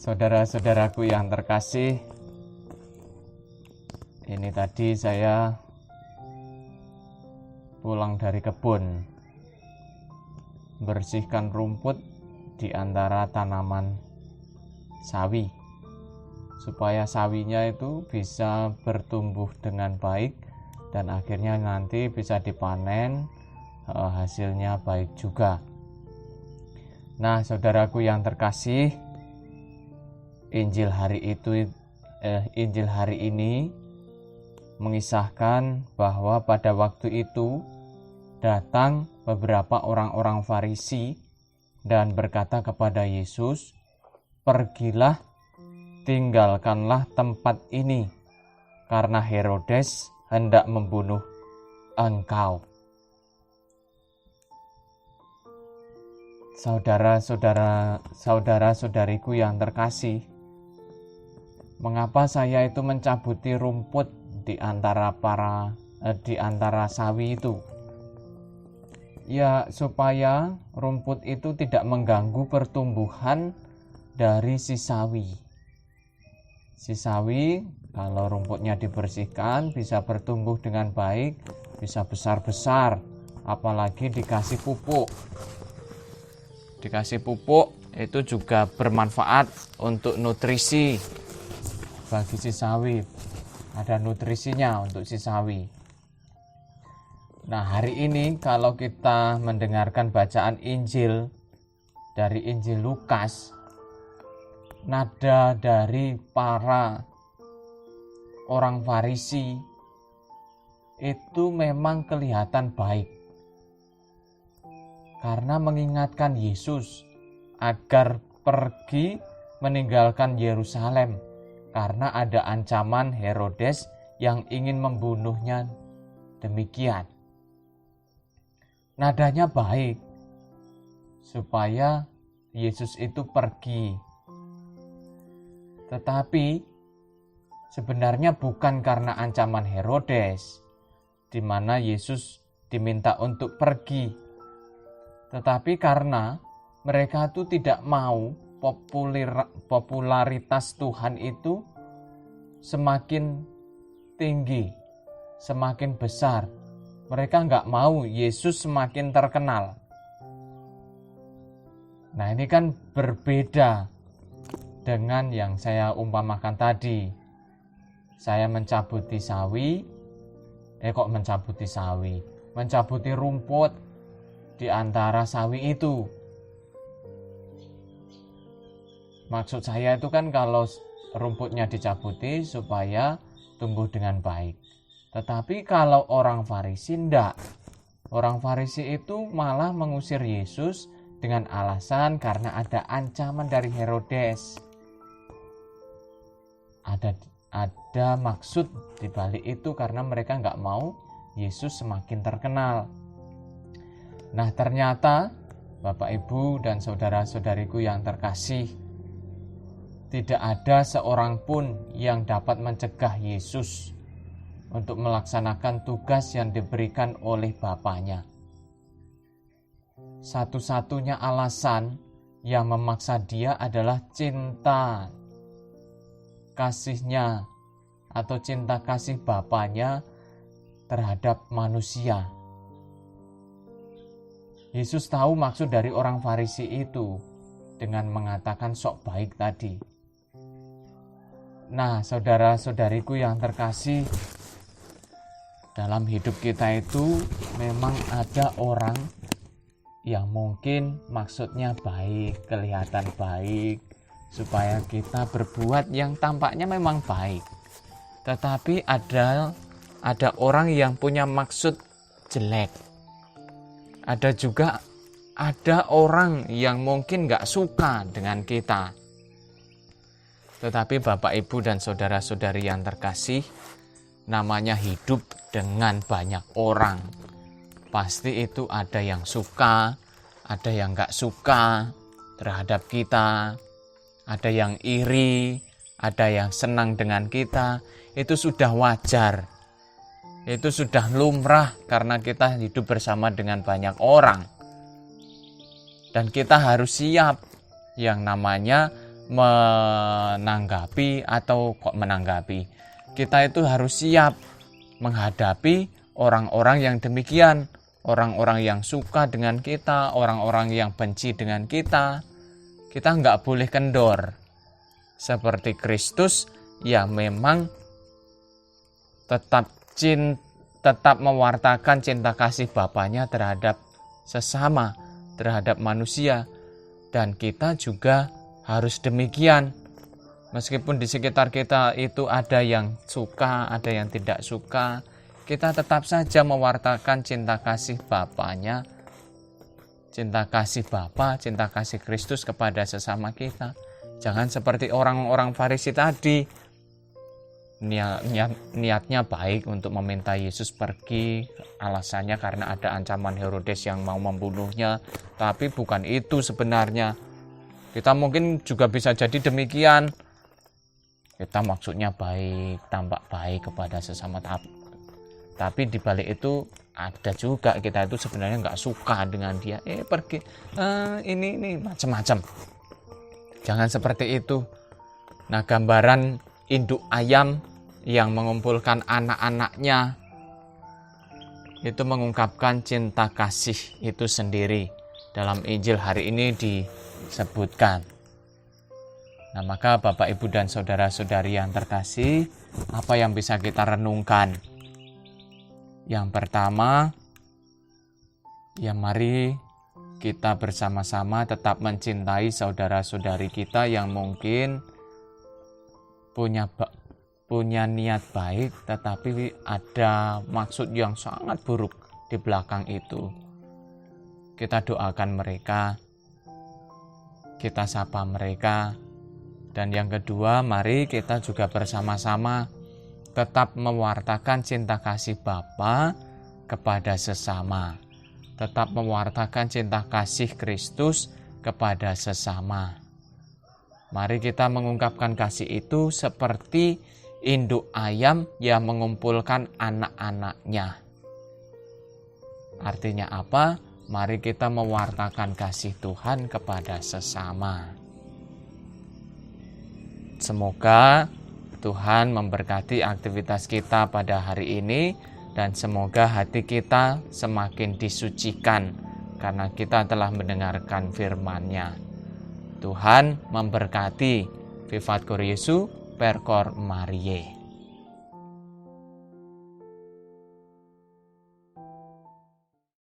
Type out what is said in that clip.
Saudara-saudaraku yang terkasih, ini tadi saya pulang dari kebun, bersihkan rumput di antara tanaman sawi, supaya sawinya itu bisa bertumbuh dengan baik dan akhirnya nanti bisa dipanen, hasilnya baik juga. Nah, saudaraku yang terkasih, Injil hari ini mengisahkan bahwa pada waktu itu datang beberapa orang-orang Farisi dan berkata kepada Yesus, "Pergilah, tinggalkanlah tempat ini, karena Herodes hendak membunuh engkau." Saudara-saudariku yang terkasih, mengapa saya itu mencabuti rumput di antara sawi itu? Ya, supaya rumput itu tidak mengganggu pertumbuhan dari si sawi. Si sawi, kalau rumputnya dibersihkan, bisa bertumbuh dengan baik, bisa besar-besar, apalagi dikasih pupuk. Dikasih pupuk itu juga bermanfaat untuk nutrisi bagi si sawi. Ada nutrisinya untuk si sawi. Nah, hari ini kalau kita mendengarkan bacaan Injil dari Injil Lukas, nada dari para orang Farisi itu memang kelihatan baik, karena mengingatkan Yesus agar pergi meninggalkan Yerusalem karena ada ancaman Herodes yang ingin membunuhnya demikian. Nadanya baik supaya Yesus itu pergi. Tetapi sebenarnya bukan karena ancaman Herodes di mana Yesus diminta untuk pergi, tetapi karena mereka itu tidak mau popularitas Tuhan itu semakin tinggi, semakin besar. Mereka nggak mau Yesus semakin terkenal. Nah, ini kan berbeda dengan yang saya umpamakan tadi. Saya mencabuti mencabuti rumput di antara sawi itu. Maksud saya itu kan kalau rumputnya dicabuti supaya tumbuh dengan baik. Tetapi kalau orang Farisi enggak. Orang Farisi itu malah mengusir Yesus dengan alasan karena ada ancaman dari Herodes. Ada maksud di balik itu karena mereka enggak mau Yesus semakin terkenal. Nah, ternyata Bapak, Ibu, dan saudara-saudariku yang terkasih, tidak ada seorang pun yang dapat mencegah Yesus untuk melaksanakan tugas yang diberikan oleh Bapaknya. Satu-satunya alasan yang memaksa dia adalah cinta kasihnya atau cinta kasih Bapaknya terhadap manusia. Yesus tahu maksud dari orang Farisi itu dengan mengatakan sok baik tadi. Nah, saudara-saudariku yang terkasih, dalam hidup kita itu memang ada orang yang mungkin maksudnya baik, kelihatan baik, supaya kita berbuat yang tampaknya memang baik. Tetapi ada orang yang punya maksud jelek. Ada orang yang mungkin gak suka dengan kita. Tetapi Bapak, Ibu, dan saudara-saudari yang terkasih, namanya hidup dengan banyak orang. Pasti itu ada yang suka, ada yang gak suka terhadap kita, ada yang iri, ada yang senang dengan kita. Itu sudah wajar. Itu sudah lumrah karena kita hidup bersama dengan banyak orang. Dan kita harus siap yang namanya menanggapi atau kok menanggapi. Kita itu harus siap menghadapi orang-orang yang demikian, orang-orang yang suka dengan kita, orang-orang yang benci dengan kita. Kita nggak boleh kendor. Seperti Kristus, ya memang tetap mewartakan cinta kasih Bapaknya terhadap sesama, terhadap manusia. Dan kita juga harus demikian. Meskipun di sekitar kita itu ada yang suka, ada yang tidak suka, kita tetap saja mewartakan cinta kasih Bapaknya, cinta kasih Bapa, cinta kasih Kristus kepada sesama kita. Jangan seperti orang-orang Farisi tadi, niatnya baik untuk meminta Yesus pergi, alasannya karena ada ancaman Herodes yang mau membunuhnya, tapi bukan itu sebenarnya. Kita mungkin juga bisa jadi demikian. Kita maksudnya baik, tampak baik kepada sesama, tapi di balik itu ada juga kita itu sebenarnya nggak suka dengan dia. Pergi, ini macam-macam. Jangan seperti itu. Nah, gambaran induk ayam yang mengumpulkan anak-anaknya itu mengungkapkan cinta kasih itu sendiri. Dalam Injil hari ini disebutkan. Nah, maka Bapak, Ibu, dan saudara-saudari yang terkasih, apa yang bisa kita renungkan? Yang pertama, ya mari kita bersama-sama tetap mencintai saudara-saudari kita yang mungkin punya niat baik, tetapi ada maksud yang sangat buruk di belakang itu. Kita doakan mereka, kita sapa mereka. Dan yang kedua, mari kita juga bersama-sama tetap mewartakan cinta kasih Bapa kepada sesama. Tetap mewartakan cinta kasih Kristus kepada sesama. Mari kita mengungkapkan kasih itu seperti induk ayam yang mengumpulkan anak-anaknya. Artinya apa? Mari kita mewartakan kasih Tuhan kepada sesama. Semoga Tuhan memberkati aktivitas kita pada hari ini, dan semoga hati kita semakin disucikan karena kita telah mendengarkan firman-Nya. Tuhan memberkati. Vivat Cor Jesu, per cor Mariae.